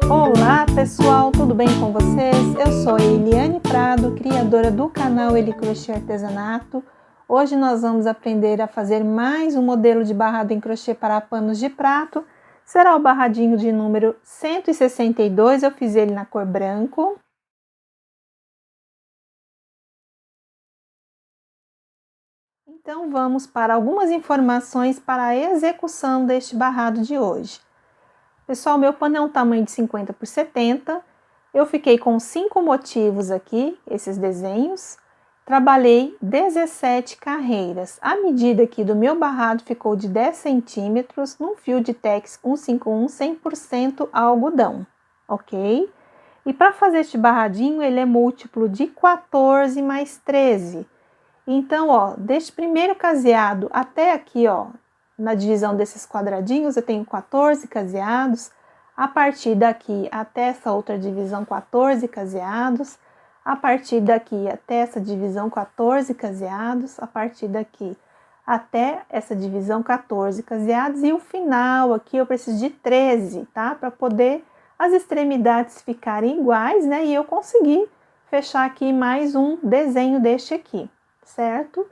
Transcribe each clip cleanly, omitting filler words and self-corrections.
Olá pessoal, tudo bem com vocês? Eu sou a Eliane Prado, criadora do canal Eli Crochê Artesanato. Hoje nós vamos aprender a fazer mais um modelo de barrado em crochê para panos de prato. Será o barradinho de número 162, eu fiz ele na cor branco. Então vamos para algumas informações para a execução deste barrado de hoje. Pessoal, meu pano é um tamanho de 50 por 70. Eu fiquei com 5 motivos aqui, esses desenhos. Trabalhei 17 carreiras. A medida aqui do meu barrado ficou de 10 centímetros num fio de Tex 151 100% algodão, ok? E para fazer este barradinho, ele é múltiplo de 14 mais 13. Então, ó, deste primeiro caseado até aqui, ó, na divisão desses quadradinhos, eu tenho 14 caseados. A partir daqui até essa outra divisão, 14 caseados. A partir daqui até essa divisão, 14 caseados. A partir daqui até essa divisão, 14 caseados. E o final aqui eu preciso de 13, tá? Para poder as extremidades ficarem iguais, né? E eu conseguir fechar aqui mais um desenho deste aqui, certo?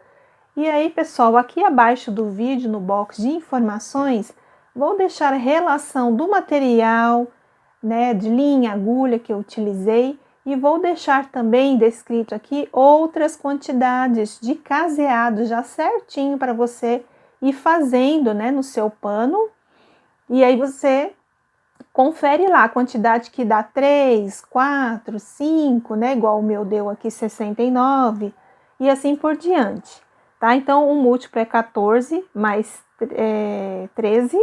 E aí, pessoal, aqui abaixo do vídeo, no box de informações, vou deixar a relação do material, né, de linha, agulha que eu utilizei, e vou deixar também descrito aqui outras quantidades de caseado já certinho para você ir fazendo, né, no seu pano. E aí você confere lá a quantidade que dá 3, 4, 5, né, igual o meu deu aqui 69, e assim por diante. Tá? Então, o múltiplo é 14 mais 13.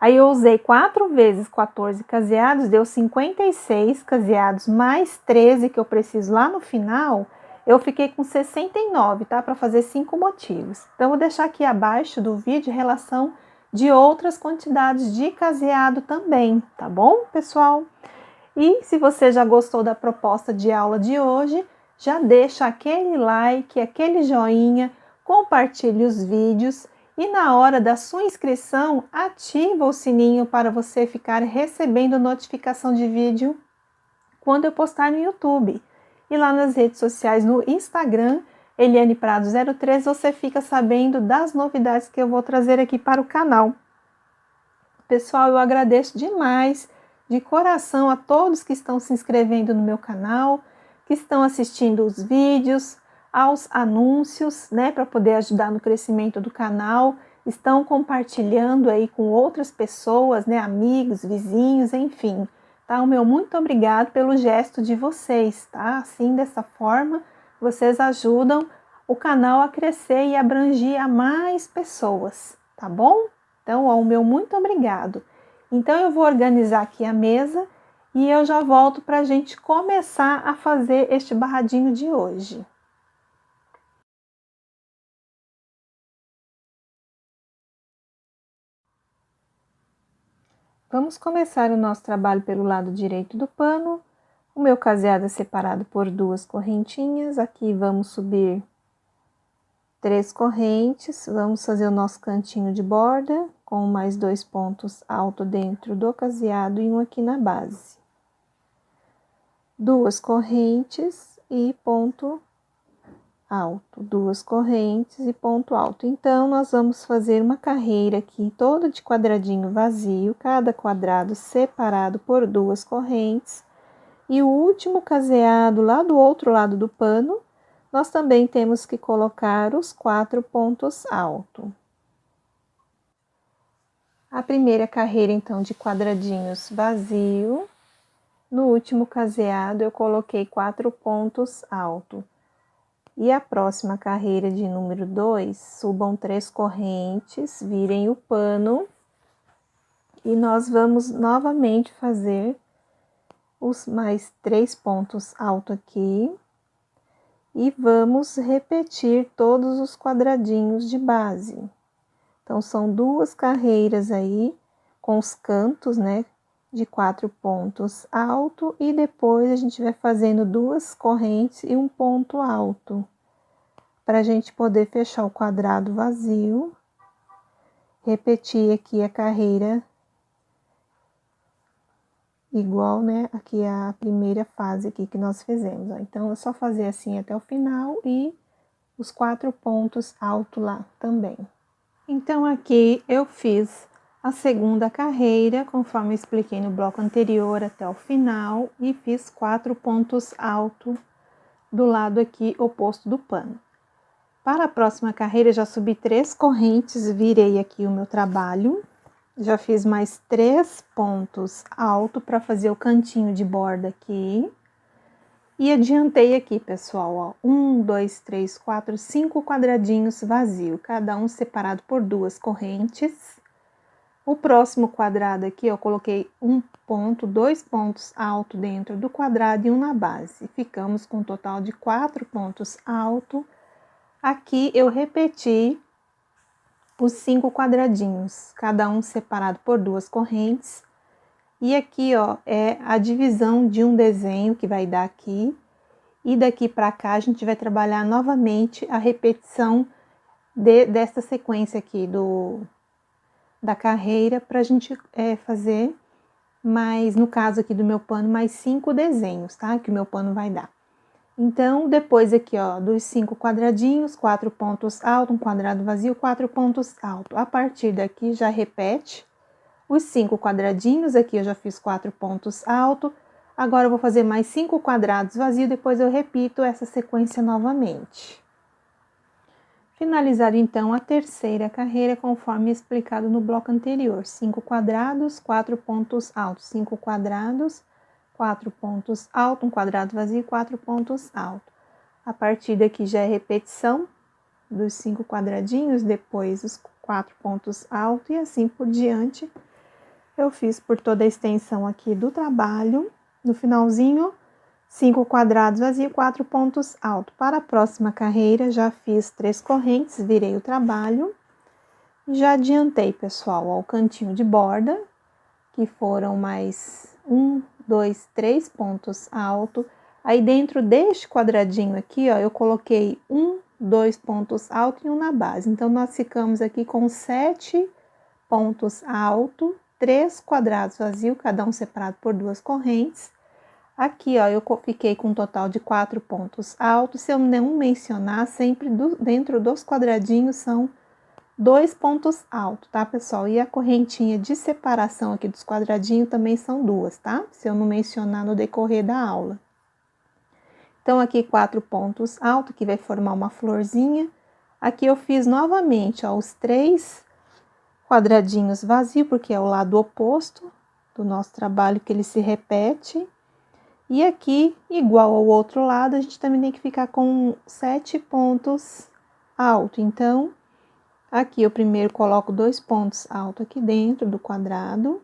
Aí, eu usei 4 vezes 14 caseados, deu 56 caseados mais 13 que eu preciso lá no final. Eu fiquei com 69, tá? Para fazer 5 motivos. Então, vou deixar aqui abaixo do vídeo relação de outras quantidades de caseado também, tá bom, pessoal? E se você já gostou da proposta de aula de hoje, já deixa aquele like, aquele joinha, compartilhe os vídeos e na hora da sua inscrição, ativa o sininho para você ficar recebendo notificação de vídeo quando eu postar no YouTube. E lá nas redes sociais, no Instagram, Eliane Prado 03, você fica sabendo das novidades que eu vou trazer aqui para o canal. Pessoal, eu agradeço demais, de coração, a todos que estão se inscrevendo no meu canal, que estão assistindo os vídeos, aos anúncios, né, para poder ajudar no crescimento do canal, estão compartilhando aí com outras pessoas, né, amigos, vizinhos, enfim, tá? O meu muito obrigado pelo gesto de vocês, tá? Assim, dessa forma, vocês ajudam o canal a crescer e abranger a mais pessoas, tá bom? Então, ó, o meu muito obrigado. Então, eu vou organizar aqui a mesa e eu já volto para a gente começar a fazer este barradinho de hoje. Vamos começar o nosso trabalho pelo lado direito do pano. O meu caseado é separado por 2 correntinhas. Aqui vamos subir 3 correntes. Vamos fazer o nosso cantinho de borda com mais 2 pontos altos dentro do caseado e um aqui na base. 2 correntes e ponto alto, 2 correntes e ponto alto. Então, nós vamos fazer uma carreira aqui toda de quadradinho vazio, cada quadrado separado por 2 correntes. E o último caseado lá do outro lado do pano, nós também temos que colocar os 4 pontos altos. A primeira carreira, então, de quadradinhos vazio. No último caseado, eu coloquei 4 pontos altos. E a próxima carreira de número 2, subam 3 correntes, virem o pano. E nós vamos novamente fazer os mais 3 pontos altos aqui. E vamos repetir todos os quadradinhos de base. Então, são 2 carreiras aí, com os cantos, né, de 4 pontos alto, e depois a gente vai fazendo 2 correntes e um ponto alto, para a gente poder fechar o quadrado vazio. Repetir aqui a carreira igual, né, aqui a primeira fase aqui que nós fizemos, ó. Então, é só fazer assim até o final e os 4 pontos altos lá também. Então, aqui eu fiz a segunda carreira, conforme eu expliquei no bloco anterior, até o final, e fiz 4 pontos altos do lado aqui oposto do pano. Para a próxima carreira, já subi 3 correntes, virei aqui o meu trabalho, já fiz mais 3 pontos altos para fazer o cantinho de borda aqui. E adiantei aqui, pessoal, ó, 1, 2, 3, 4, 5 quadradinhos vazios, cada um separado por 2 correntes. O próximo quadrado aqui, eu coloquei 1 ponto, 2 pontos altos dentro do quadrado e um na base. Ficamos com um total de 4 pontos altos. Aqui eu repeti os 5 quadradinhos, cada um separado por 2 correntes. E aqui, ó, é a divisão de um desenho que vai dar aqui. E daqui para cá a gente vai trabalhar novamente a repetição dessa sequência aqui da carreira, para a gente fazer mais, no caso aqui do meu pano, mais 5 desenhos, tá? Que o meu pano vai dar. Então, depois aqui, ó, dos 5 quadradinhos, 4 pontos altos, um quadrado vazio, 4 pontos altos. A partir daqui já repete os 5 quadradinhos, aqui eu já fiz 4 pontos altos. Agora eu vou fazer mais 5 quadrados vazios, depois eu repito essa sequência novamente. Finalizar então a terceira carreira, conforme explicado no bloco anterior. 5 quadrados, 4 pontos altos, 5 quadrados, 4 pontos altos, um quadrado vazio, 4 pontos altos. A partir daqui já é repetição dos 5 quadradinhos, depois os 4 pontos altos e assim por diante. Eu fiz por toda a extensão aqui do trabalho. No finalzinho, 5 quadrados vazios, 4 pontos altos. Para a próxima carreira, já fiz 3 correntes, virei o trabalho. E já adiantei, pessoal, ao cantinho de borda, que foram mais 1, 2, 3 pontos altos. Aí, dentro deste quadradinho aqui, ó, eu coloquei 1, 2 pontos altos e um na base. Então, nós ficamos aqui com 7 pontos altos, 3 quadrados vazios, cada um separado por 2 correntes. Aqui, ó, eu fiquei com um total de 4 pontos altos. Se eu não mencionar, sempre dentro dos quadradinhos são 2 pontos altos, tá, pessoal? E a correntinha de separação aqui dos quadradinhos também são 2, tá? Se eu não mencionar no decorrer da aula. Então, aqui 4 pontos altos, que vai formar uma florzinha. Aqui eu fiz novamente, ó, os 3 quadradinhos vazios, porque é o lado oposto do nosso trabalho que ele se repete. E aqui, igual ao outro lado, a gente também tem que ficar com 7 pontos altos. Então, aqui eu primeiro coloco 2 pontos altos aqui dentro do quadrado.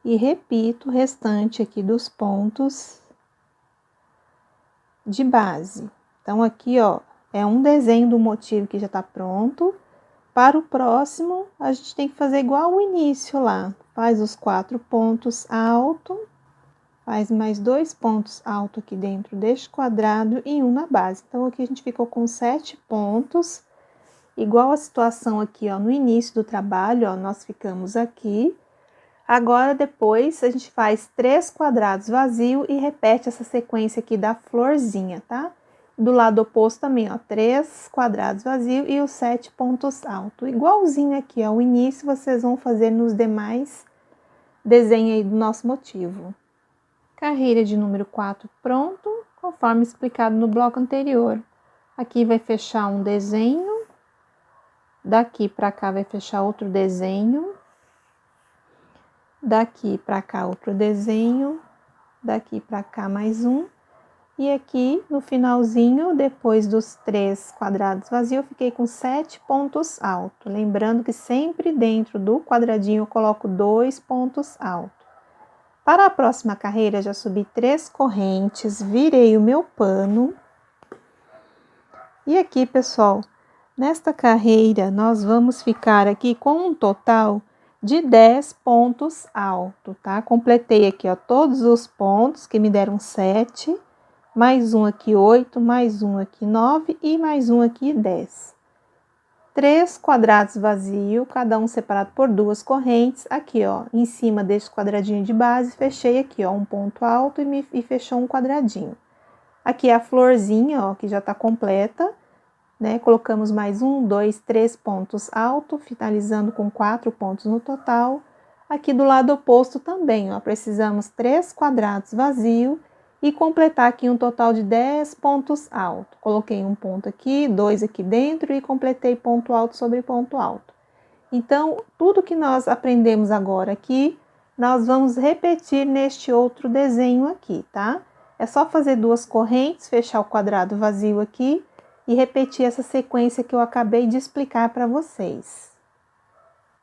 E repito o restante aqui dos pontos de base. Então, aqui, ó, é um desenho do motivo que já tá pronto. Para o próximo, a gente tem que fazer igual ao início lá. Faz os 4 pontos altos, faz mais 2 pontos altos aqui dentro deste quadrado e um na base. Então, aqui a gente ficou com 7 pontos, igual a situação aqui, ó, no início do trabalho, ó, nós ficamos aqui. Agora, depois, a gente faz 3 quadrados vazios e repete essa sequência aqui da florzinha, tá? Do lado oposto também, ó, 3 quadrados vazios e os 7 pontos altos. Igualzinho aqui, ó, o início vocês vão fazer nos demais desenhos aí do nosso motivo. Carreira de número 4 pronto, conforme explicado no bloco anterior. Aqui vai fechar um desenho, daqui para cá vai fechar outro desenho, daqui para cá outro desenho, daqui para cá mais um. E aqui no finalzinho, depois dos 3 quadrados vazios, eu fiquei com 7 pontos altos. Lembrando que sempre dentro do quadradinho eu coloco 2 pontos altos. Para a próxima carreira, já subi 3 correntes, virei o meu pano. E aqui, pessoal, nesta carreira, nós vamos ficar aqui com um total de 10 pontos altos, tá? Completei aqui, ó, todos os pontos que me deram 7, mais um aqui 8, mais um aqui 9 e mais um aqui 10. 3 quadrados vazios, cada um separado por 2 correntes. Aqui, ó, em cima deste quadradinho de base, fechei aqui, ó, um ponto alto e fechou um quadradinho. Aqui a florzinha, ó, que já tá completa, né? Colocamos mais 1, 2, 3 pontos altos, finalizando com 4 pontos no total. Aqui do lado oposto também, ó, precisamos 3 quadrados vazios e completar aqui um total de 10 pontos altos. Coloquei um ponto aqui, 2 aqui dentro e completei ponto alto sobre ponto alto. Então, tudo que nós aprendemos agora aqui, nós vamos repetir neste outro desenho aqui, tá? É só fazer 2 correntes, fechar o quadrado vazio aqui e repetir essa sequência que eu acabei de explicar para vocês.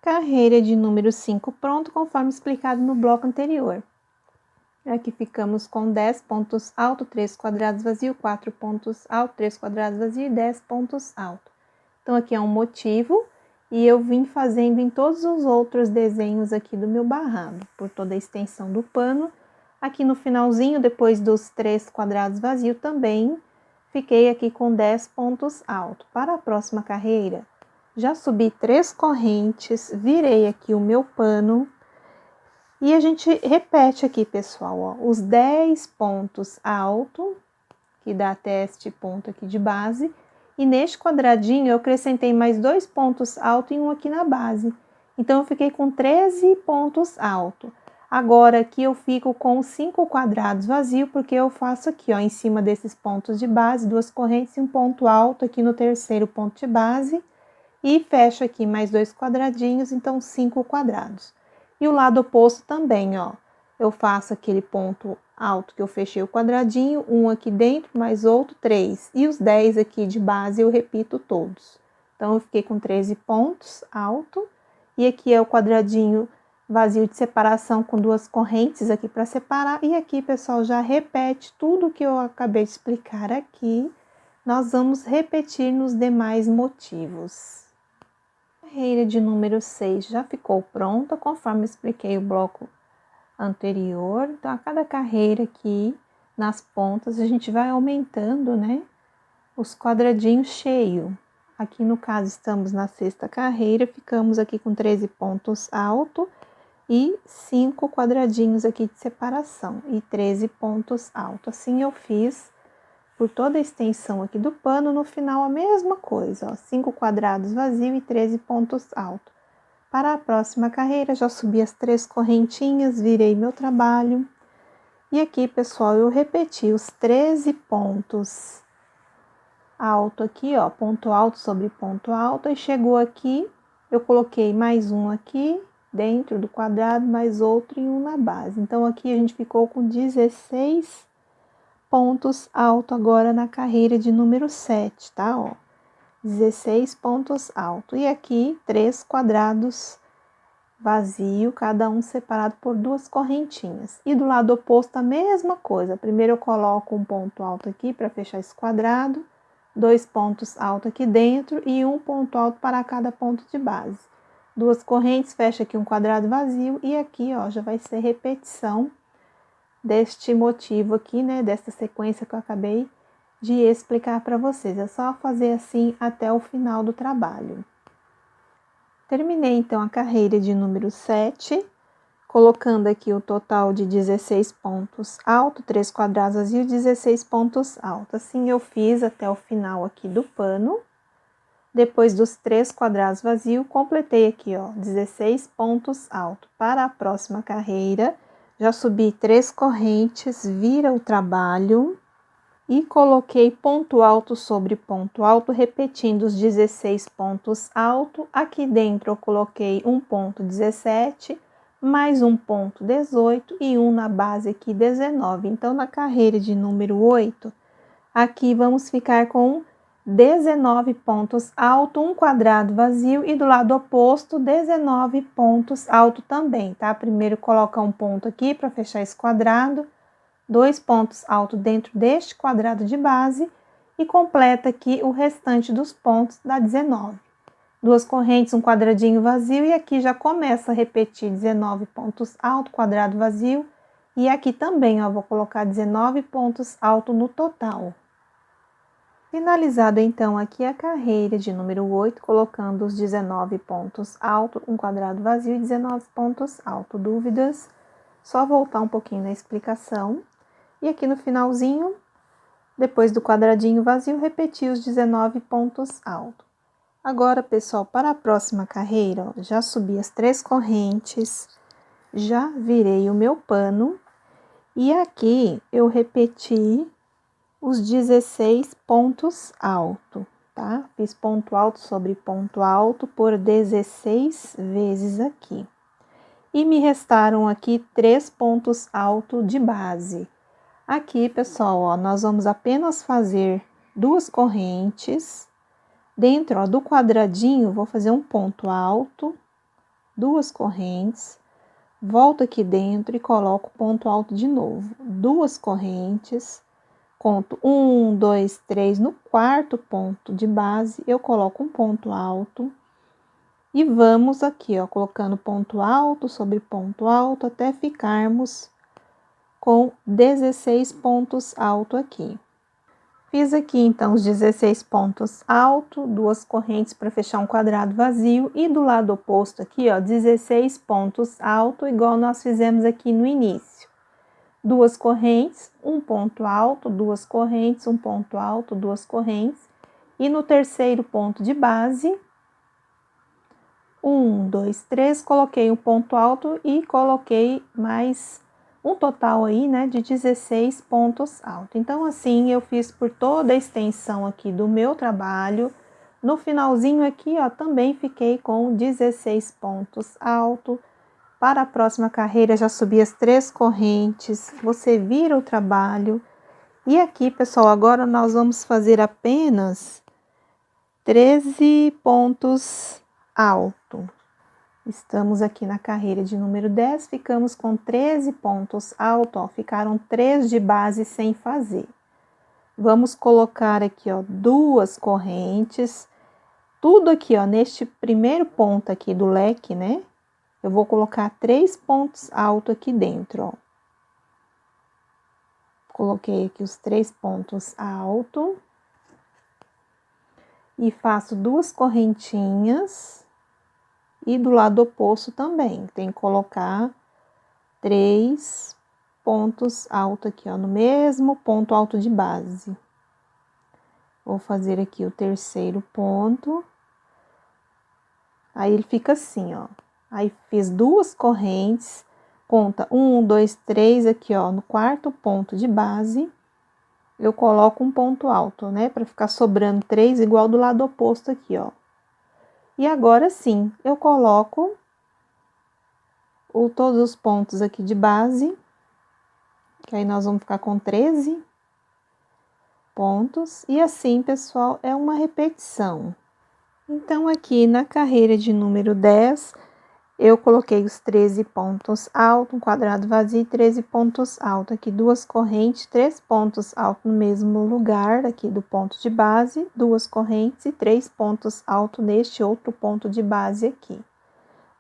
Carreira de número 5 pronto, conforme explicado no bloco anterior. Aqui ficamos com 10 pontos altos, 3 quadrados vazios, 4 pontos altos, 3 quadrados vazios e 10 pontos altos. Então, aqui é um motivo e eu vim fazendo em todos os outros desenhos aqui do meu barrado, por toda a extensão do pano. Aqui no finalzinho, depois dos 3 quadrados vazios, também fiquei aqui com 10 pontos altos. Para a próxima carreira, já subi 3 correntes, virei aqui o meu pano. E a gente repete aqui, pessoal, ó, os 10 pontos altos, que dá até este ponto aqui de base. E neste quadradinho eu acrescentei mais 2 pontos altos e um aqui na base. Então, eu fiquei com 13 pontos altos. Agora, aqui eu fico com 5 quadrados vazios, porque eu faço aqui, ó, em cima desses pontos de base, 2 correntes e um ponto alto aqui no terceiro ponto de base. E fecho aqui mais 2 quadradinhos, então 5 quadrados. E o lado oposto também, ó, eu faço aquele ponto alto que eu fechei o quadradinho, um aqui dentro, mais outro, 3. E os 10 aqui de base eu repito todos. Então, eu fiquei com 13 pontos alto. E aqui é o quadradinho vazio de separação com 2 correntes aqui para separar. E aqui, pessoal, já repete tudo que eu acabei de explicar aqui. Nós vamos repetir nos demais motivos. A carreira de número 6 já ficou pronta, conforme expliquei o bloco anterior. Então, a cada carreira aqui, nas pontas, a gente vai aumentando, né, os quadradinhos cheios. Aqui, no caso, estamos na 6ª carreira, ficamos aqui com 13 pontos altos e 5 quadradinhos aqui de separação e 13 pontos altos. Assim, eu fiz por toda a extensão aqui do pano, no final a mesma coisa, ó, 5 quadrados vazios e 13 pontos altos. Para a próxima carreira, já subi as 3 correntinhas, virei meu trabalho. E aqui, pessoal, eu repeti os 13 pontos alto aqui, ó, ponto alto sobre ponto alto. E chegou aqui, eu coloquei mais um aqui dentro do quadrado, mais outro e um na base. Então, aqui a gente ficou com 16 pontos alto agora na carreira de número 7, tá? Ó, 16 pontos alto. E aqui, 3 quadrados vazio, cada um separado por 2 correntinhas. E do lado oposto, a mesma coisa. Primeiro eu coloco um ponto alto aqui para fechar esse quadrado, 2 pontos altos aqui dentro e um ponto alto para cada ponto de base. 2 correntes, fecha aqui um quadrado vazio e aqui, ó, já vai ser repetição deste motivo aqui, né, desta sequência que eu acabei de explicar para vocês. É só fazer assim até o final do trabalho. Terminei, então, a carreira de número 7, colocando aqui o total de 16 pontos alto, 3 quadrados vazios, 16 pontos altos. Assim, eu fiz até o final aqui do pano. Depois dos 3 quadrados vazios, completei aqui, ó, 16 pontos altos. Para a próxima carreira, já subi 3 correntes, vira o trabalho e coloquei ponto alto sobre ponto alto, repetindo os 16 pontos altos. Aqui dentro eu coloquei um ponto 17, mais um ponto 18 e um na base aqui 19. Então, na carreira de número 8, aqui vamos ficar com 19 pontos alto, um quadrado vazio e do lado oposto 19 pontos alto também, tá? Primeiro coloca um ponto aqui para fechar esse quadrado, 2 pontos altos dentro deste quadrado de base e completa aqui o restante dos pontos, dá 19. 2 correntes, um quadradinho vazio e aqui já começa a repetir 19 pontos altos, quadrado vazio e aqui também, ó, vou colocar 19 pontos altos no total. Finalizado então aqui a carreira de número 8, colocando os 19 pontos altos, um quadrado vazio e 19 pontos altos. Dúvidas? Só voltar um pouquinho na explicação. E aqui no finalzinho, depois do quadradinho vazio, repetir os 19 pontos altos. Agora, pessoal, para a próxima carreira, ó, já subi as 3 correntes, já virei o meu pano e aqui eu repeti os 16 pontos altos, tá? Fiz ponto alto sobre ponto alto por 16 vezes aqui. E me restaram aqui 3 pontos altos de base. Aqui, pessoal, ó, nós vamos apenas fazer 2 correntes. Dentro, ó, do quadradinho, vou fazer um ponto alto, 2 correntes. Volto aqui dentro e coloco ponto alto de novo. 2 correntes. Conto 1, 2, 3, no quarto ponto de base, eu coloco um ponto alto. E vamos aqui, ó, colocando ponto alto sobre ponto alto, até ficarmos com 16 pontos altos aqui. Fiz aqui, então, os 16 pontos altos, 2 correntes para fechar um quadrado vazio. E do lado oposto aqui, ó, 16 pontos altos, igual nós fizemos aqui no início. 2 correntes, um ponto alto, 2 correntes, um ponto alto, 2 correntes. E no terceiro ponto de base, 1, 2, 3, coloquei um ponto alto e coloquei mais um total aí, né, de 16 pontos altos. Então, assim, eu fiz por toda a extensão aqui do meu trabalho. No finalzinho aqui, ó, também fiquei com 16 pontos altos. Para a próxima carreira, já subi as 3 correntes, você vira o trabalho. E aqui, pessoal, agora nós vamos fazer apenas 13 pontos altos. Estamos aqui na carreira de número 10, ficamos com 13 pontos altos, ó, ficaram 3 de base sem fazer. Vamos colocar aqui, ó, 2 correntes, tudo aqui, ó, neste primeiro ponto aqui do leque, né? Eu vou colocar 3 pontos altos aqui dentro, ó. Coloquei aqui os 3 pontos altos. E faço 2 correntinhas. E do lado oposto também, tem que colocar 3 pontos altos aqui, ó, no mesmo ponto alto de base. Vou fazer aqui o terceiro ponto. Aí ele fica assim, ó. Aí fiz 2 correntes, conta 1, 2, 3 aqui, ó, no quarto ponto de base, eu coloco um ponto alto, né, para ficar sobrando 3 igual do lado oposto aqui, ó. E agora sim, eu coloco todos os pontos aqui de base, que aí nós vamos ficar com 13 pontos, e assim, pessoal, é uma repetição. Então, aqui na carreira de número 10, eu coloquei os 13 pontos altos, um quadrado vazio, 13 pontos altos. Aqui 2 correntes, 3 pontos altos no mesmo lugar, aqui do ponto de base, 2 correntes e 3 pontos altos neste outro ponto de base aqui.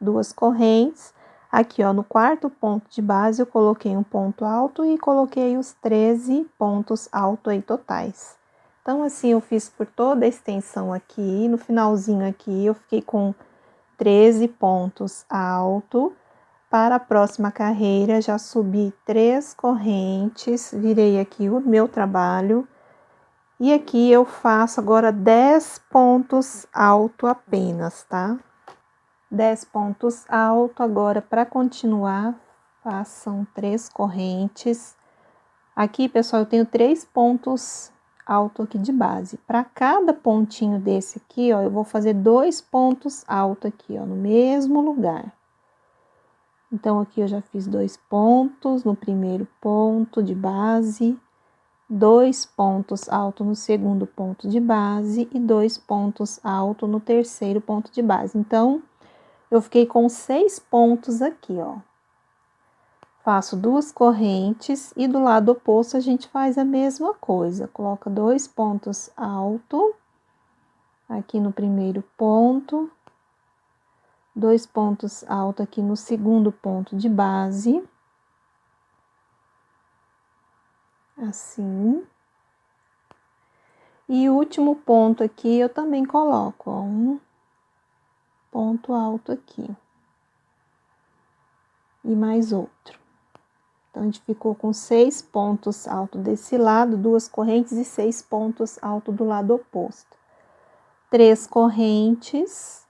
2 correntes, aqui, ó, no quarto ponto de base, eu coloquei um ponto alto e coloquei os 13 pontos altos aí totais. Então, assim, eu fiz por toda a extensão aqui, no finalzinho aqui, eu fiquei com 13 pontos alto. Para a próxima carreira, já subi 3 correntes, virei aqui o meu trabalho. E aqui eu faço agora 10 pontos alto apenas, tá? 10 pontos alto agora para continuar Façam 3 correntes. Aqui, pessoal, eu tenho 3 pontos altos aqui de base. Para cada pontinho desse aqui, ó, eu vou fazer 2 pontos altos aqui, ó, no mesmo lugar. Então, aqui eu já fiz 2 pontos no primeiro ponto de base, 2 pontos altos no segundo ponto de base e 2 pontos altos no terceiro ponto de base. Então, eu fiquei com 6 pontos aqui, ó. Faço 2 correntes e do lado oposto a gente faz a mesma coisa. Coloca 2 pontos altos aqui no primeiro ponto, 2 pontos altos aqui no segundo ponto de base. Assim. E o último ponto aqui eu também coloco, ó, um ponto alto aqui. E mais outro. Então, a gente ficou com 6 pontos altos desse lado, 2 correntes e 6 pontos altos do lado oposto. 3 correntes,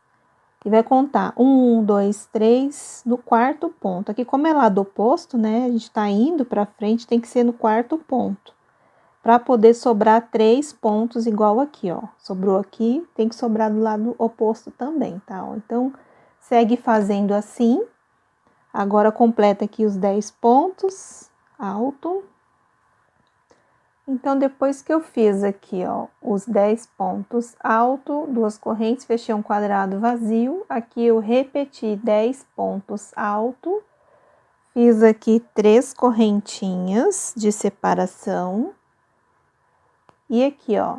e vai contar 1, 2, 3 no quarto ponto. Aqui, como é lado oposto, né, a gente tá indo pra frente, tem que ser no quarto ponto. Para poder sobrar 3 pontos igual aqui, ó. Sobrou aqui, tem que sobrar do lado oposto também, tá? Então, segue fazendo assim. Agora, completa aqui os 10 pontos alto. Então, depois que eu fiz aqui, ó, os 10 pontos alto, 2 correntes, fechei um quadrado vazio. Aqui eu repeti 10 pontos alto. Fiz aqui 3 correntinhas de separação. E aqui, ó,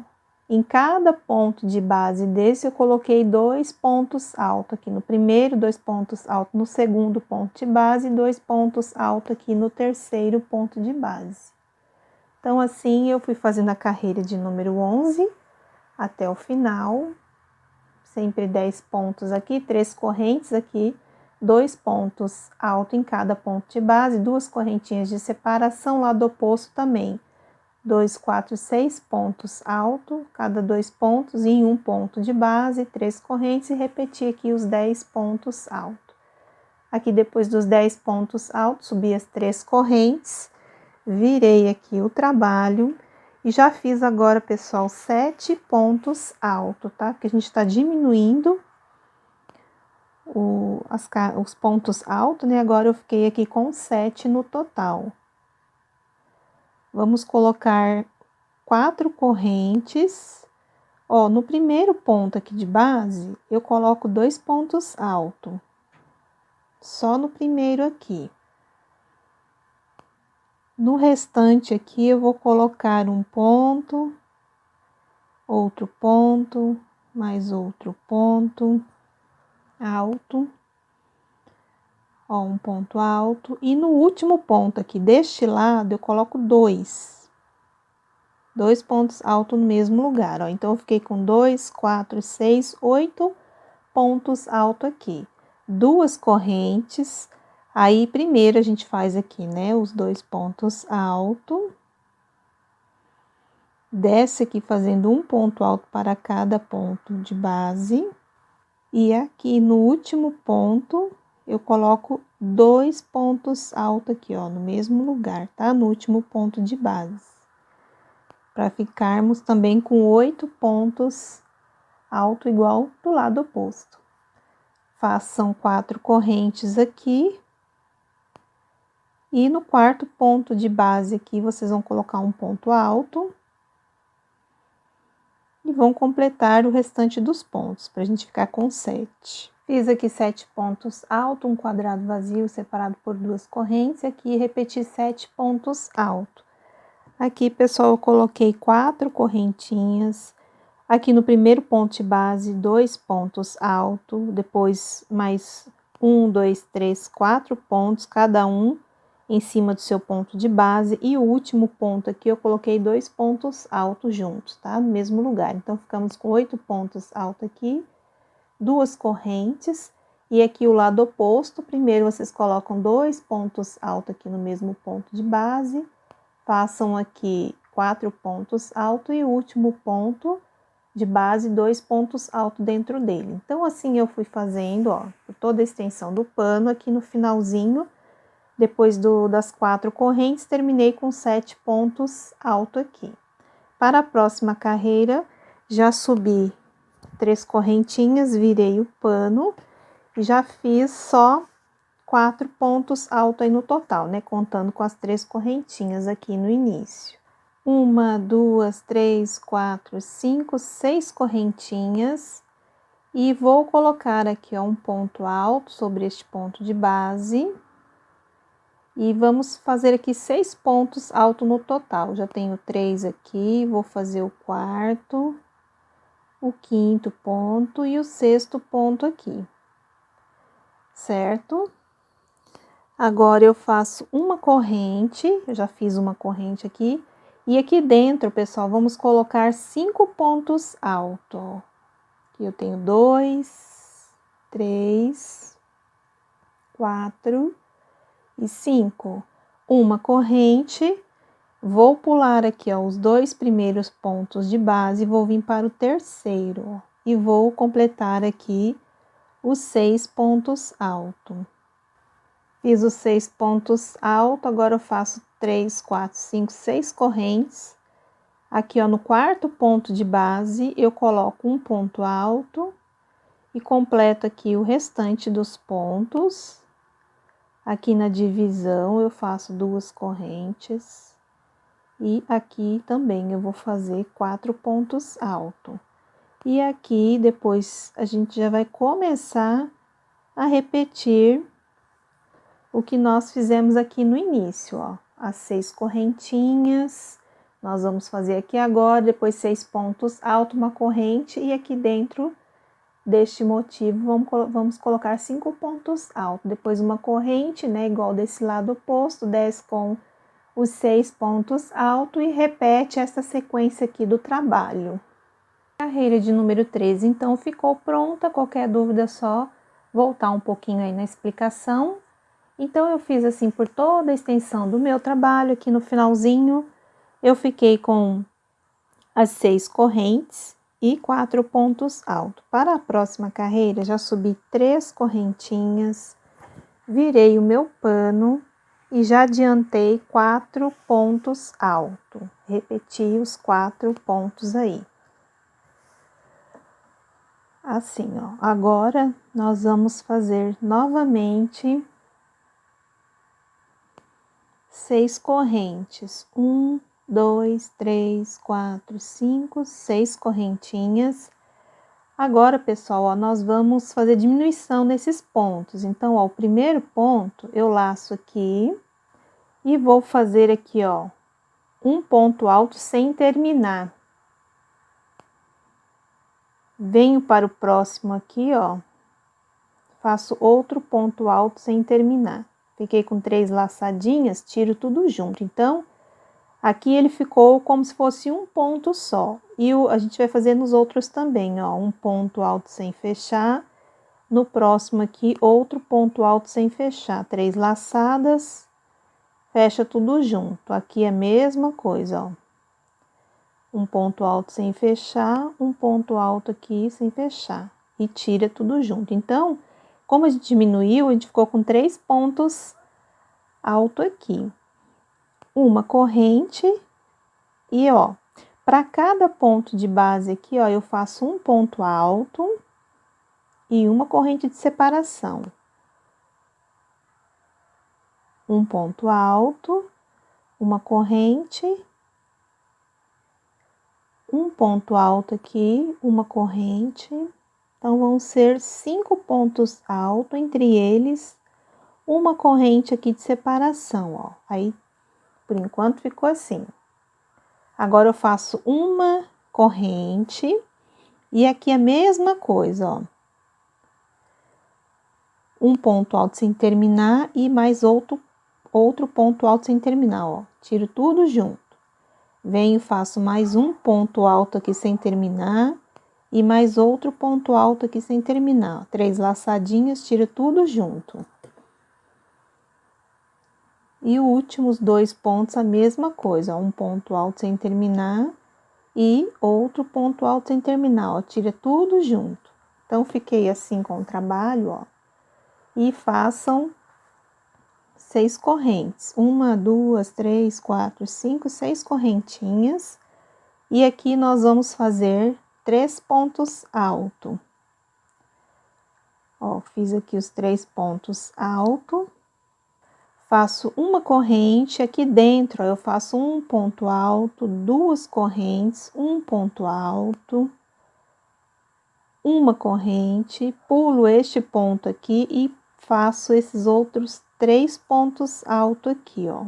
em cada ponto de base desse, eu coloquei 2 pontos altos aqui no primeiro, 2 pontos altos no segundo ponto de base, 2 pontos altos aqui no terceiro ponto de base. Então, assim, eu fui fazendo a carreira de número 11 até o final, sempre 10 pontos aqui, 3 correntes aqui, 2 pontos altos em cada ponto de base, 2 correntinhas de separação, lado oposto também. 2, 4, 6 pontos altos, cada 2 pontos em um ponto de base, 3 correntes e repetir aqui os 10 pontos altos. Aqui depois dos 10 pontos altos, subi as 3 correntes, virei aqui o trabalho e já fiz agora, pessoal, 7 pontos altos, tá? Porque a gente tá diminuindo os pontos altos, né? Agora eu fiquei aqui com 7 no total. Vamos colocar 4 correntes. Ó, no primeiro ponto aqui de base, eu coloco 2 pontos altos. Só no primeiro aqui. No restante aqui, eu vou colocar um ponto, outro ponto, mais outro ponto alto. Ó, um ponto alto. E no último ponto aqui deste lado, eu coloco 2 pontos altos no mesmo lugar, ó. Então, eu fiquei com 2, 4, 6, 8 pontos altos aqui. 2 correntes. Aí, primeiro, a gente faz aqui, né, os 2 pontos altos. Desce aqui fazendo um ponto alto para cada ponto de base. E aqui no último ponto, eu coloco 2 pontos altos aqui, ó, no mesmo lugar, tá? No último ponto de base. Para ficarmos também com 8 pontos alto igual do lado oposto. Façam 4 correntes aqui. E no quarto ponto de base aqui, vocês vão colocar um ponto alto. E vão completar o restante dos pontos, para a gente ficar com 7. Fiz aqui 7 pontos altos, um quadrado vazio separado por 2 correntes. E aqui repeti 7 pontos altos. Aqui, pessoal, eu coloquei 4 correntinhas. Aqui no primeiro ponto de base, 2 pontos altos, depois mais 1, 2, 3, 4 pontos, cada um em cima do seu ponto de base. E o último ponto aqui, eu coloquei 2 pontos altos juntos, tá? No mesmo lugar. Então, ficamos com 8 pontos altos aqui, 2 correntes. E aqui o lado oposto, primeiro vocês colocam 2 pontos altos aqui no mesmo ponto de base. Façam aqui 4 pontos altos e o último ponto de base, 2 pontos altos dentro dele. Então, assim eu fui fazendo, ó, por toda a extensão do pano. Aqui no finalzinho, Depois das 4 correntes, terminei com 7 pontos altos aqui. Para a próxima carreira, já subi 3 correntinhas, virei o pano e já fiz só 4 pontos altos aí no total, né? Contando com as 3 correntinhas aqui no início. 1, 2, 3, 4, 5, 6 correntinhas. E vou colocar aqui, ó, um ponto alto sobre este ponto de base. E vamos fazer aqui 6 pontos altos no total. Já tenho 3 aqui, vou fazer o quarto, o quinto ponto e o sexto ponto aqui, certo? Agora eu faço uma corrente, eu já fiz uma corrente aqui, e aqui dentro, pessoal, vamos colocar 5 pontos altos. Aqui eu tenho 2, 3, 4 e 5. Uma corrente, vou pular aqui, ó, os 2 primeiros pontos de base, vou vir para o terceiro, ó, e vou completar aqui os 6 pontos altos. Fiz os 6 pontos altos, agora eu faço 3, 4, 5, 6 correntes. Aqui, ó, no quarto ponto de base, eu coloco um ponto alto e completo aqui o restante dos pontos. Aqui na divisão, eu faço 2 correntes. E aqui também eu vou fazer 4 pontos altos. E aqui, depois, a gente já vai começar a repetir o que nós fizemos aqui no início, ó, as 6 correntinhas, nós vamos fazer aqui agora, depois 6 pontos altos, uma corrente, e aqui dentro deste motivo vamos colocar 5 pontos altos, depois uma corrente, né, igual desse lado oposto, desce com os 6 pontos altos e repete essa sequência aqui do trabalho. Carreira de número 13, então, ficou pronta, qualquer dúvida é só voltar um pouquinho aí na explicação. Então, eu fiz assim por toda a extensão do meu trabalho, aqui no finalzinho, eu fiquei com as 6 correntes e 4 pontos altos. Para a próxima carreira, já subi 3 correntinhas, virei o meu pano e já adiantei 4 pontos altos. Repeti os 4 pontos aí. Assim, ó. Agora, nós vamos fazer novamente 6 correntes, 1, 2, 3, 4, 5, 6 correntinhas. Agora, pessoal, ó, nós vamos fazer diminuição nesses pontos. Então, ó, o primeiro ponto eu laço aqui e vou fazer aqui, ó, um ponto alto sem terminar. Venho para o próximo aqui, ó, faço outro ponto alto sem terminar. Fiquei com 3 laçadinhas, tiro tudo junto. Então, aqui ele ficou como se fosse um ponto só. E a gente vai fazer nos outros também, ó, um ponto alto sem fechar. No próximo aqui, outro ponto alto sem fechar. 3 laçadas, fecha tudo junto. Aqui é a mesma coisa, ó. Um ponto alto sem fechar, um ponto alto aqui sem fechar. E tira tudo junto. Então, como a gente diminuiu, a gente ficou com 3 pontos alto aqui. Uma corrente e, ó, para cada ponto de base aqui, ó, eu faço um ponto alto e uma corrente de separação. Um ponto alto, uma corrente, um ponto alto aqui, uma corrente. Então, vão ser 5 pontos altos, entre eles, uma corrente aqui de separação, ó. Aí, por enquanto, ficou assim. Agora, eu faço uma corrente e aqui a mesma coisa, ó. Um ponto alto sem terminar e mais outro ponto alto sem terminar, ó. Tiro tudo junto. Venho, faço mais um ponto alto aqui sem terminar e mais outro ponto alto aqui sem terminar. 3 laçadinhas, tiro tudo junto. E os últimos 2 pontos, a mesma coisa, ó, um ponto alto sem terminar e outro ponto alto sem terminar, ó, tira tudo junto. Então, fiquei assim com o trabalho, ó, e façam 6 correntes. 1, 2, 3, 4, 5, 6 correntinhas. E aqui nós vamos fazer 3 pontos altos. Ó, fiz aqui os 3 pontos altos. Faço uma corrente aqui dentro, ó, eu faço um ponto alto, 2 correntes, um ponto alto, uma corrente, pulo este ponto aqui e faço esses outros 3 pontos altos aqui, ó.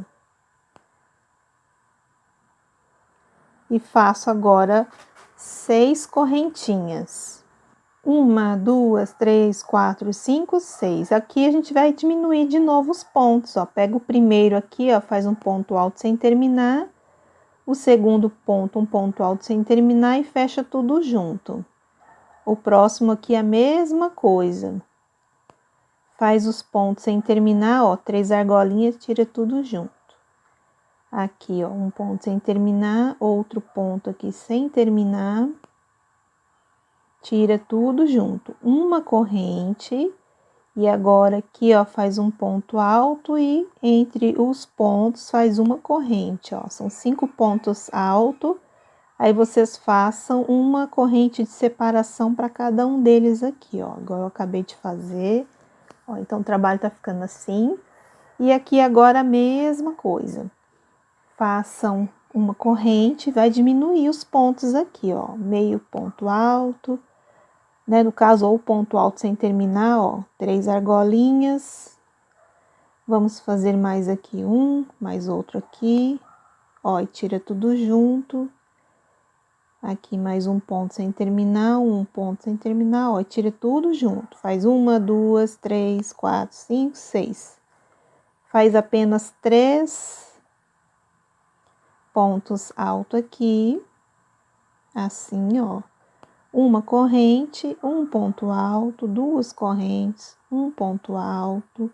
E faço agora 6 correntinhas. 1, 2, 3, 4, 5, 6. Aqui a gente vai diminuir de novo os pontos, ó. Pega o primeiro aqui, ó, faz um ponto alto sem terminar. O segundo ponto, um ponto alto sem terminar e fecha tudo junto. O próximo aqui é a mesma coisa. Faz os pontos sem terminar, ó, 3 argolinhas, tira tudo junto. Aqui, ó, um ponto sem terminar, outro ponto aqui sem terminar. Tira tudo junto. Uma corrente. E agora aqui, ó, faz um ponto alto e entre os pontos faz uma corrente, ó. São 5 pontos altos. Aí, vocês façam uma corrente de separação para cada um deles aqui, ó. Igual eu acabei de fazer. Ó, então, o trabalho tá ficando assim. E aqui agora a mesma coisa. Façam uma corrente, vai diminuir os pontos aqui, ó. Meio ponto alto, né? No caso, ou ponto alto sem terminar, ó. 3 argolinhas. Vamos fazer mais aqui um, mais outro aqui. Ó, e tira tudo junto. Aqui mais um ponto sem terminar, um ponto sem terminar, ó, tira tudo junto. Faz 1, 2, 3, 4, 5, 6. Faz apenas 3 pontos altos aqui, assim, ó. Uma corrente, um ponto alto, 2 correntes, um ponto alto,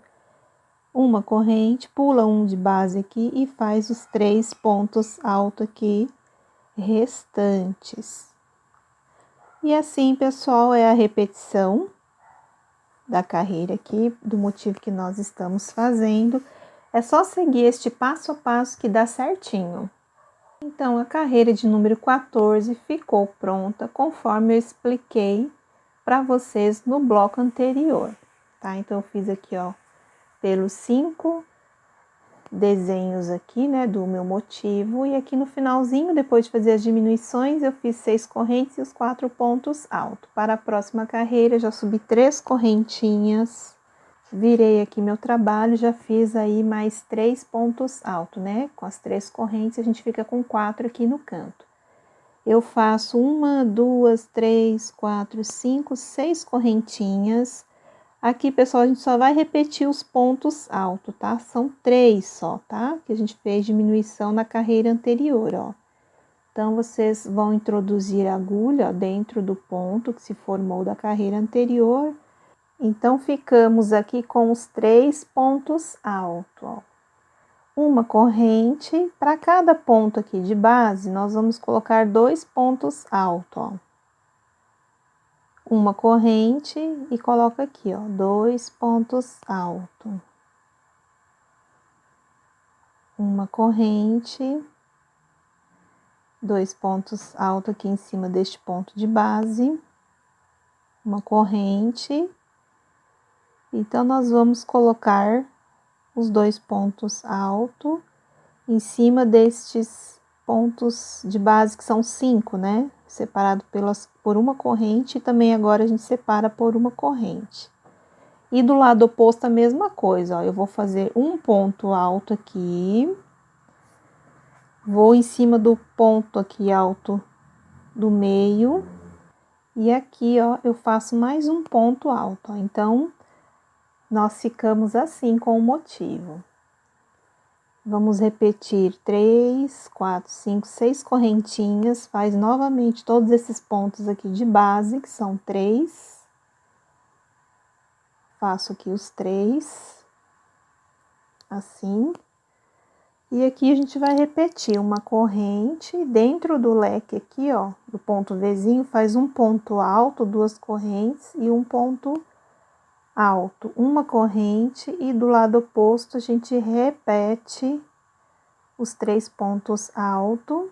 uma corrente, pula um de base aqui e faz os 3 pontos altos aqui restantes. E assim, pessoal, é a repetição da carreira aqui, do motivo que nós estamos fazendo. É só seguir este passo a passo que dá certinho. Então, a carreira de número 14 ficou pronta, conforme eu expliquei para vocês no bloco anterior, tá? Então, eu fiz aqui, ó, pelos 5 desenhos aqui, né, do meu motivo, e aqui no finalzinho, depois de fazer as diminuições, eu fiz 6 correntes e os 4 pontos altos. Para a próxima carreira, já subi 3 correntinhas, virei aqui meu trabalho, já fiz aí mais 3 pontos altos, né, com as 3 correntes, a gente fica com 4 aqui no canto. Eu faço 1, 2, 3, 4, 5, 6 correntinhas. Aqui, pessoal, a gente só vai repetir os pontos altos, tá? São 3 só, tá? Que a gente fez diminuição na carreira anterior, ó. Então, vocês vão introduzir a agulha, ó, dentro do ponto que se formou da carreira anterior. Então, ficamos aqui com os 3 pontos altos, ó. Uma corrente, para cada ponto aqui de base, nós vamos colocar 2 pontos altos, ó. Uma corrente e coloca aqui, ó, 2 pontos altos. Uma corrente, 2 pontos altos aqui em cima deste ponto de base. Uma corrente. Então, nós vamos colocar os 2 pontos altos em cima destes pontos de base, que são 5, né? Separado por uma corrente, e também agora a gente separa por uma corrente. E do lado oposto a mesma coisa, ó, eu vou fazer um ponto alto aqui, vou em cima do ponto aqui alto do meio, e aqui, ó, eu faço mais um ponto alto, ó. Então, nós ficamos assim com o motivo. Vamos repetir 3, 4, 5, 6 correntinhas, faz novamente todos esses pontos aqui de base, que são 3. Faço aqui os 3, assim. E aqui a gente vai repetir uma corrente, dentro do leque aqui, ó, do ponto Vzinho, faz um ponto alto, 2 correntes e um ponto alto, uma corrente, e do lado oposto a gente repete os 3 pontos altos.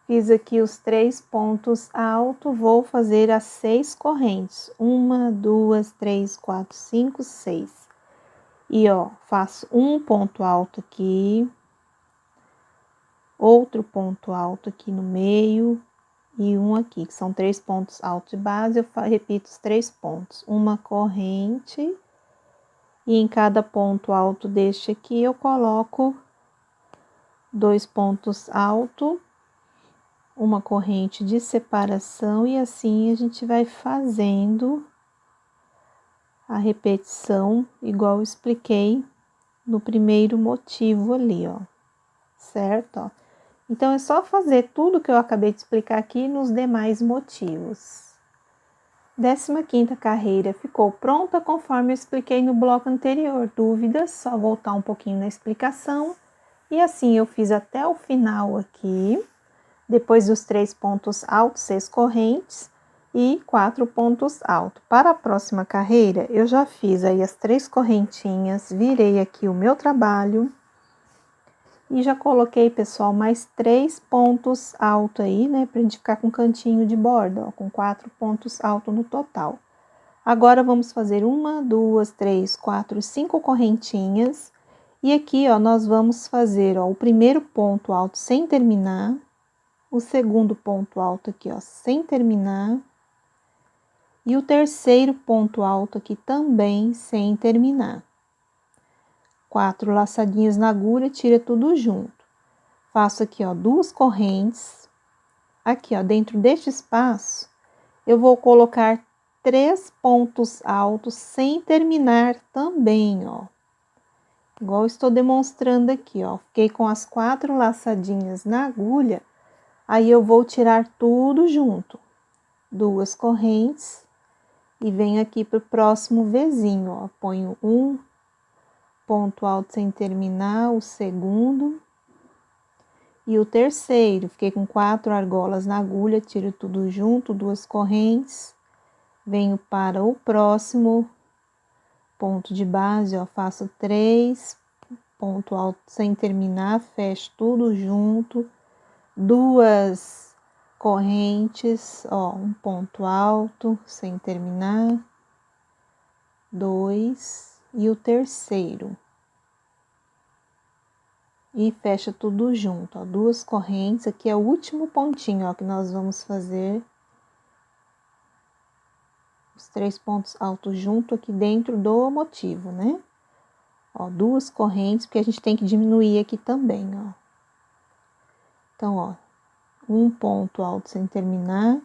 Fiz aqui os 3 pontos altos, vou fazer as 6 correntes. 1, 2, 3, 4, 5, 6. E ó, faço um ponto alto aqui, outro ponto alto aqui no meio e um aqui, que são 3 pontos altos de base. Eu repito os 3 pontos, uma corrente, e em cada ponto alto deste aqui eu coloco 2 pontos altos, uma corrente de separação, e assim a gente vai fazendo a repetição, igual eu expliquei no primeiro motivo ali, ó, certo? Ó. Então, é só fazer tudo que eu acabei de explicar aqui nos demais motivos. 15ª carreira ficou pronta conforme eu expliquei no bloco anterior. Dúvidas? Só voltar um pouquinho na explicação. E assim eu fiz até o final aqui. Depois dos 3 pontos altos, 6 correntes e 4 pontos altos. Para a próxima carreira, eu já fiz aí as 3 correntinhas, virei aqui o meu trabalho e já coloquei, pessoal, mais 3 pontos altos aí, né, pra gente ficar com cantinho de borda, ó, com 4 pontos altos no total. Agora, vamos fazer 1, 2, 3, 4, 5 correntinhas. E aqui, ó, nós vamos fazer, ó, o primeiro ponto alto sem terminar, o segundo ponto alto aqui, ó, sem terminar, e o terceiro ponto alto aqui também sem terminar. 4 laçadinhas na agulha, tira tudo junto. Faço aqui, ó, 2 correntes. Aqui, ó, dentro deste espaço, eu vou colocar 3 pontos altos sem terminar também, ó. Igual eu estou demonstrando aqui, ó. Fiquei com as 4 laçadinhas na agulha. Aí eu vou tirar tudo junto, 2 correntes, e venho aqui pro próximo Vzinho, ó. Ponho um ponto alto sem terminar, o segundo e o terceiro. Fiquei com 4 argolas na agulha, tiro tudo junto, 2 correntes, venho para o próximo ponto de base, ó. Faço 3 ponto alto sem terminar, fecho tudo junto, 2 correntes, ó, um ponto alto sem terminar, 2 e o terceiro, e fecha tudo junto, ó, 2 correntes. Aqui é o último pontinho, ó, que nós vamos fazer os 3 pontos altos junto aqui dentro do motivo, né? Ó, 2 correntes, porque a gente tem que diminuir aqui também, ó. Então, ó, um ponto alto sem terminar,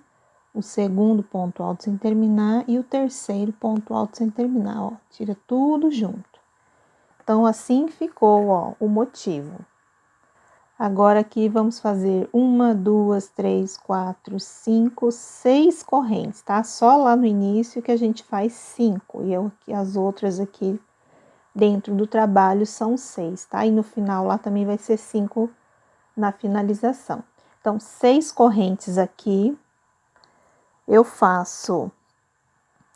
o segundo ponto alto sem terminar e o terceiro ponto alto sem terminar, ó. Tira tudo junto. Então, assim ficou, ó, o motivo. Agora, aqui, vamos fazer 1, 2, 3, 4, 5, 6 correntes, tá? Só lá no início que a gente faz 5, e as outras aqui dentro do trabalho são 6, tá? E no final lá também vai ser 5 na finalização. Então, 6 correntes aqui, eu faço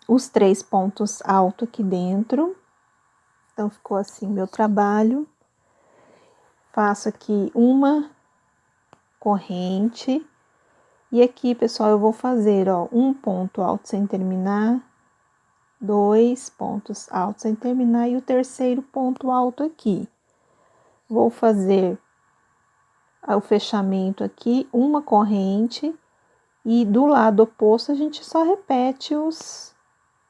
os 3 pontos altos aqui dentro. Então, ficou assim meu trabalho. Faço aqui uma corrente. E aqui, pessoal, eu vou fazer, ó, um ponto alto sem terminar, 2 pontos altos sem terminar e o terceiro ponto alto aqui. Vou fazer o fechamento aqui, uma corrente, e do lado oposto a gente só repete os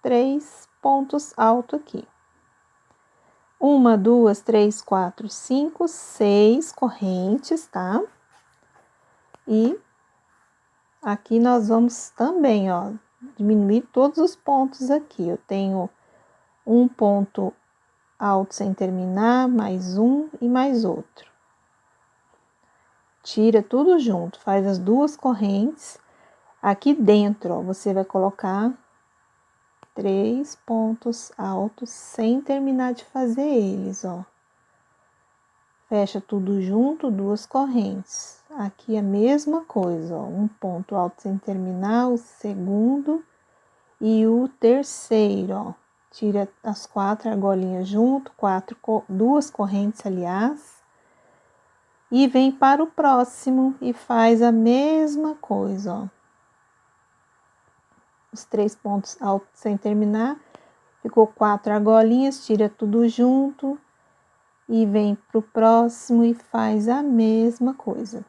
3 pontos altos aqui. 1, 2, 3, 4, 5, 6 correntes, tá? E aqui nós vamos também, ó, diminuir todos os pontos aqui. Eu tenho um ponto alto sem terminar, mais um e mais outro. Tira tudo junto, faz as 2 correntes. Aqui dentro, ó, você vai colocar 3 pontos altos sem terminar de fazer eles, ó. Fecha tudo junto, 2 correntes. Aqui a mesma coisa, ó, um ponto alto sem terminar, o segundo e o terceiro, ó. tira as 4 argolinhas junto, duas correntes, aliás, e vem para o próximo e faz a mesma coisa, ó. Os 3 pontos altos sem terminar, ficou 4 argolinhas, tira tudo junto e vem para o próximo e faz a mesma coisa.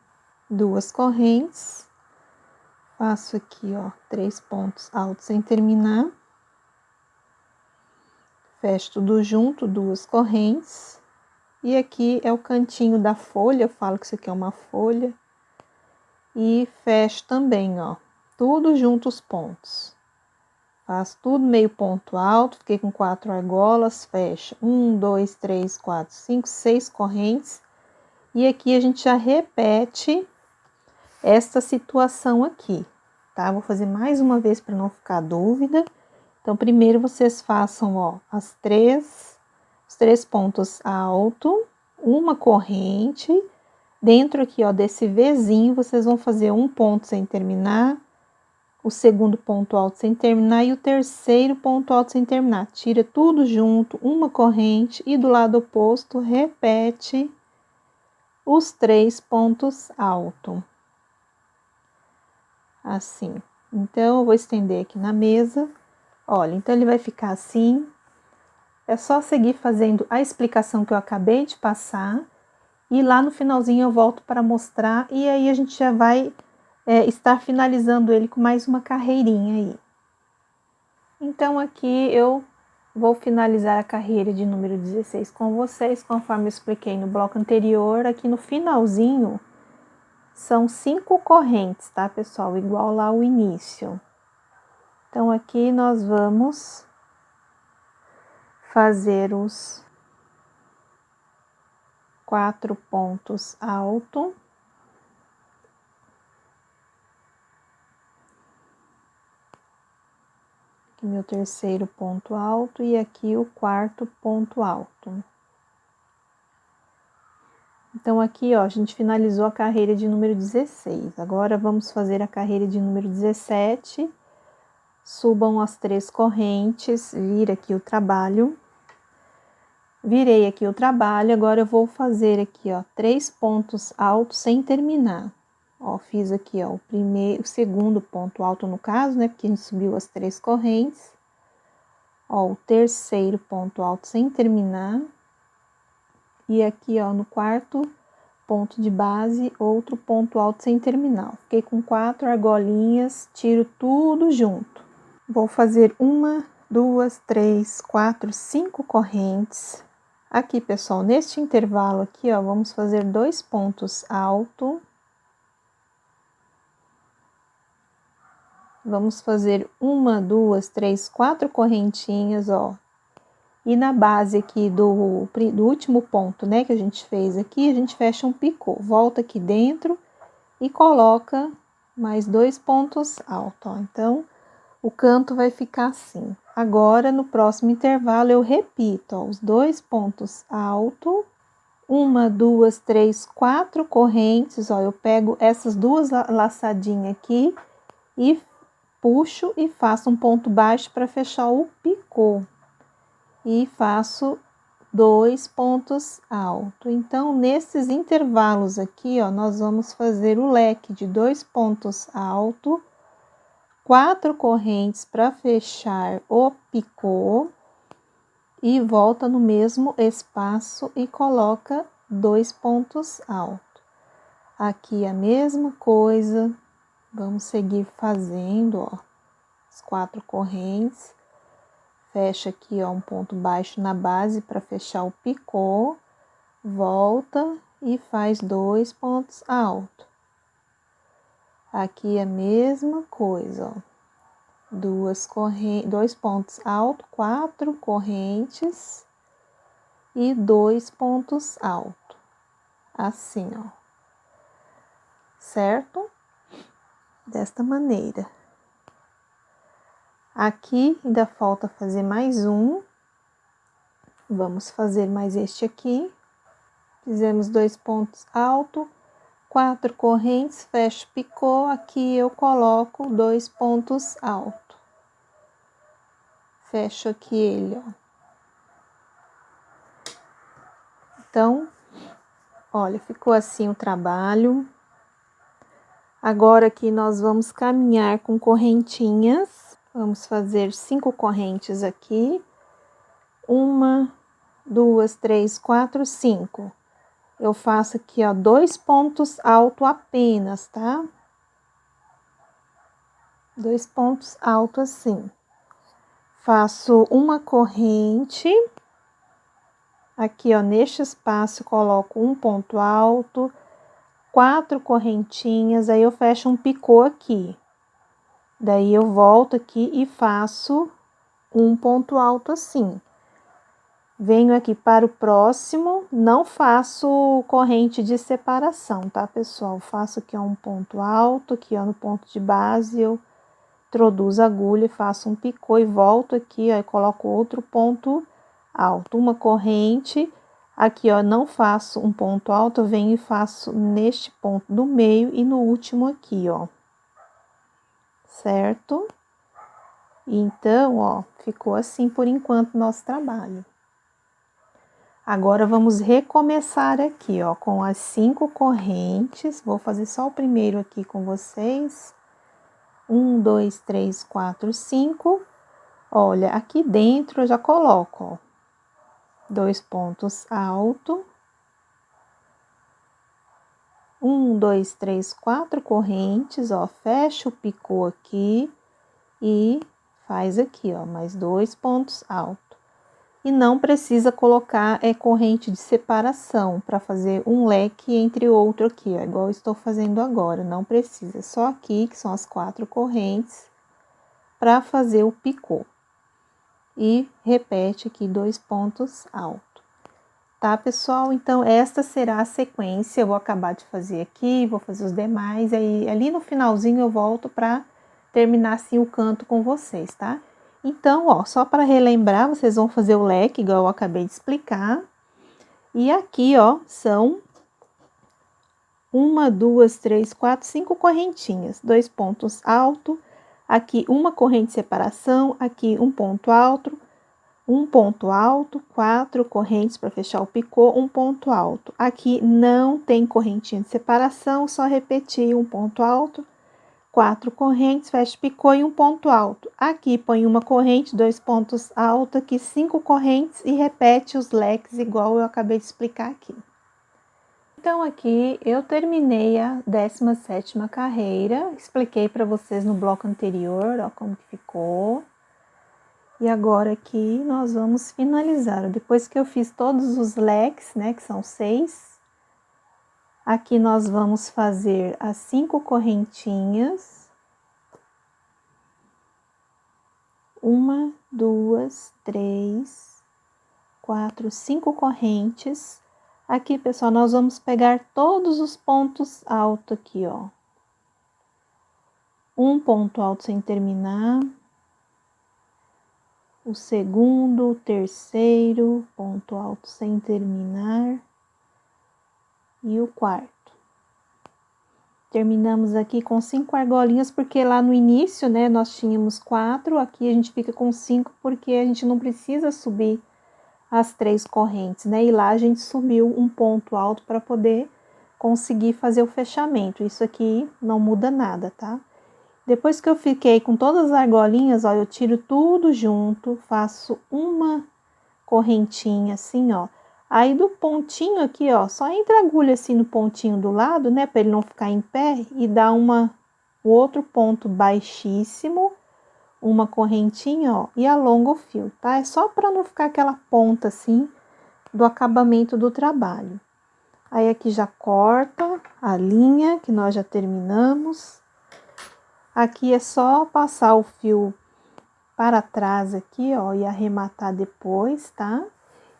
Duas correntes, faço aqui, ó, 3 pontos altos sem terminar, fecho tudo junto, duas correntes, e aqui é o cantinho da folha, eu falo que isso aqui é uma folha, e fecho também, ó, tudo junto os pontos. Faço tudo meio ponto alto, fiquei com 4 argolas, fecho 1, 2, 3, 4, 5, 6 correntes. E aqui a gente já repete esta situação aqui, tá? Vou fazer mais uma vez para não ficar dúvida. Então, primeiro vocês façam, ó, os três pontos altos, uma corrente. Dentro aqui, ó, desse Vzinho, vocês vão fazer um ponto sem terminar, o segundo ponto alto sem terminar e o terceiro ponto alto sem terminar. Tira tudo junto, uma corrente, e do lado oposto repete os 3 pontos altos. Assim. Então, eu vou estender aqui na mesa. Olha, então ele vai ficar assim. É só seguir fazendo a explicação que eu acabei de passar. E lá no finalzinho eu volto para mostrar. E aí a gente já vai estar finalizando ele com mais uma carreirinha aí. Então, aqui eu vou finalizar a carreira de número 16 com vocês, conforme eu expliquei no bloco anterior. Aqui no finalzinho, são 5 correntes, tá, pessoal? Igual lá o início. Então, aqui nós vamos fazer os 4 pontos altos. Aqui meu terceiro ponto alto e aqui o quarto ponto alto. Então, aqui, ó, a gente finalizou a carreira de número 16. Agora, vamos fazer a carreira de número 17. Subam as 3 correntes, vira aqui o trabalho. Virei aqui o trabalho, agora eu vou fazer aqui, ó, 3 pontos altos sem terminar. Ó, fiz aqui, ó, o segundo ponto alto no caso, né, porque a gente subiu as 3 correntes. Ó, o terceiro ponto alto sem terminar. E aqui, ó, no quarto ponto de base, outro ponto alto sem terminar. Fiquei com 4 argolinhas, tiro tudo junto. Vou fazer 1, 2, 3, 4, 5 correntes. Aqui, pessoal, neste intervalo aqui, ó, vamos fazer 2 pontos altos. Vamos fazer 1, 2, 3, 4 correntinhas, ó. E na base aqui do último ponto, né, que a gente fez aqui, a gente fecha um picô. Volta aqui dentro e coloca mais 2 pontos altos, ó. Então, o canto vai ficar assim. Agora, no próximo intervalo, eu repito, ó, os 2 pontos altos. 1, 2, 3, 4 correntes, ó. Eu pego essas 2 laçadinhas aqui e puxo e faço um ponto baixo para fechar o picô. E faço 2 pontos altos. Então, nesses intervalos aqui, ó, nós vamos fazer o leque de 2 pontos altos, 4 correntes para fechar o picô e volta no mesmo espaço e coloca 2 pontos altos. Aqui a mesma coisa, vamos seguir fazendo, ó, as 4 correntes. Fecha aqui, ó, um ponto baixo na base para fechar o picô, volta e faz 2 pontos altos. Aqui a mesma coisa, ó, 2 pontos altos, 4 correntes e 2 pontos altos, assim, ó, certo? Desta maneira. Aqui ainda falta fazer mais um. Vamos fazer mais este aqui. Fizemos 2 pontos altos, 4 correntes, fecho picô. Aqui eu coloco 2 pontos altos. fecho aqui ele, ó. Então, olha, ficou assim o trabalho. Agora aqui nós vamos caminhar com correntinhas. Vamos fazer 5 correntes aqui. 1, 2, 3, 4, 5. Eu faço aqui, ó, 2 pontos altos apenas, tá? 2 pontos altos assim. Faço uma corrente. Aqui, ó, neste espaço, coloco um ponto alto, 4 correntinhas, aí eu fecho um picô aqui. Daí, eu volto aqui e faço um ponto alto assim. Venho aqui para o próximo, não faço corrente de separação, tá, pessoal? Faço aqui, ó, um ponto alto, aqui, ó, no ponto de base, eu introduzo a agulha e faço um picô e volto aqui, ó, e coloco outro ponto alto, uma corrente. Aqui, ó, não faço um ponto alto, eu venho e faço neste ponto do meio e no último aqui, ó. Certo? Então, ó, ficou assim por enquanto nosso trabalho. Agora, vamos recomeçar aqui, ó, com as 5 correntes. Vou fazer só o primeiro aqui com vocês. 1, 2, 3, 4, 5. Olha, aqui dentro eu já coloco, ó, 2 pontos altos. 1, 2, 3, 4 correntes, ó, fecha o picô aqui e faz aqui, ó, mais 2 pontos altos. E não precisa colocar corrente de separação para fazer um leque entre outro aqui, ó, igual eu estou fazendo agora, não precisa, só aqui que são as 4 correntes para fazer o picô. E repete aqui 2 pontos altos. Tá, pessoal? Então, esta será a sequência, eu vou acabar de fazer aqui, vou fazer os demais, aí ali no finalzinho eu volto para terminar assim o canto com vocês, tá? Então, ó, só para relembrar, vocês vão fazer o leque, igual eu acabei de explicar. E aqui, ó, são 1, 2, 3, 4, 5 correntinhas, 2 pontos altos, aqui uma corrente de separação, aqui um ponto alto, 4 correntes para fechar o picô, um ponto alto. Aqui não tem correntinha de separação, só repetir um ponto alto, 4 correntes, fecha o picô e um ponto alto. Aqui põe uma corrente, 2 pontos altos, aqui 5 correntes e repete os leques igual eu acabei de explicar aqui. Então, aqui eu terminei a 17ª carreira, expliquei para vocês no bloco anterior, ó, como que ficou. E agora aqui nós vamos finalizar. Depois que eu fiz todos os leques, né, que são 6, aqui nós vamos fazer as 5 correntinhas. 1, 2, 3, 4, 5 correntes. Aqui, pessoal, nós vamos pegar todos os pontos altos aqui, ó. Um ponto alto sem terminar. O segundo, o terceiro, ponto alto sem terminar. E o quarto. Terminamos aqui com 5 argolinhas, porque lá no início, né, nós tínhamos 4, aqui a gente fica com 5, porque a gente não precisa subir as 3 correntes, né, e lá a gente subiu um ponto alto para poder conseguir fazer o fechamento. Isso aqui não muda nada, tá? Depois que eu fiquei com todas as argolinhas, ó, eu tiro tudo junto, faço uma correntinha assim, ó. Aí do pontinho aqui, ó, só entra a agulha assim no pontinho do lado, né, para ele não ficar em pé, e dá o outro ponto baixíssimo, uma correntinha, ó, e alonga o fio, tá? É só para não ficar aquela ponta assim do acabamento do trabalho. Aí aqui já corta a linha que nós já terminamos. Aqui é só passar o fio para trás aqui, ó, e arrematar depois, tá?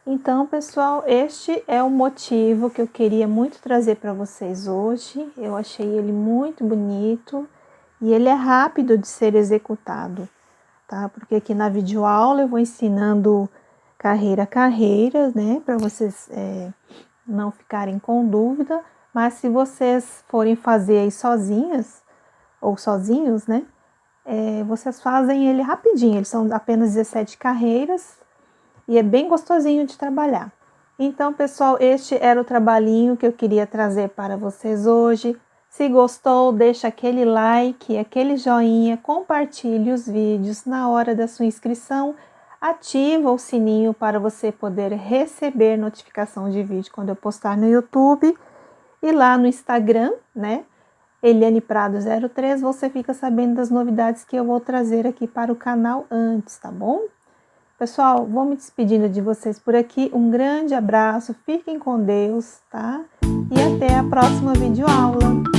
Então, pessoal, este é o motivo que eu queria muito trazer para vocês hoje. Eu achei ele muito bonito e ele é rápido de ser executado, tá? Porque aqui na videoaula eu vou ensinando carreira a carreira, né? Para vocês não ficarem com dúvida. Mas se vocês forem fazer aí sozinhas ou sozinhos, né? vocês fazem ele rapidinho, eles são apenas 17 carreiras e é bem gostosinho de trabalhar. Então, pessoal, este era o trabalhinho que eu queria trazer para vocês hoje. Se gostou, deixa aquele like, aquele joinha, compartilhe os vídeos. Na hora da sua inscrição, ativa o sininho para você poder receber notificação de vídeo quando eu postar no YouTube. E lá no Instagram, né, Eliane Prado 03, você fica sabendo das novidades que eu vou trazer aqui para o canal antes, tá bom? Pessoal, vou me despedindo de vocês por aqui. Um grande abraço, fiquem com Deus, tá? E até a próxima videoaula.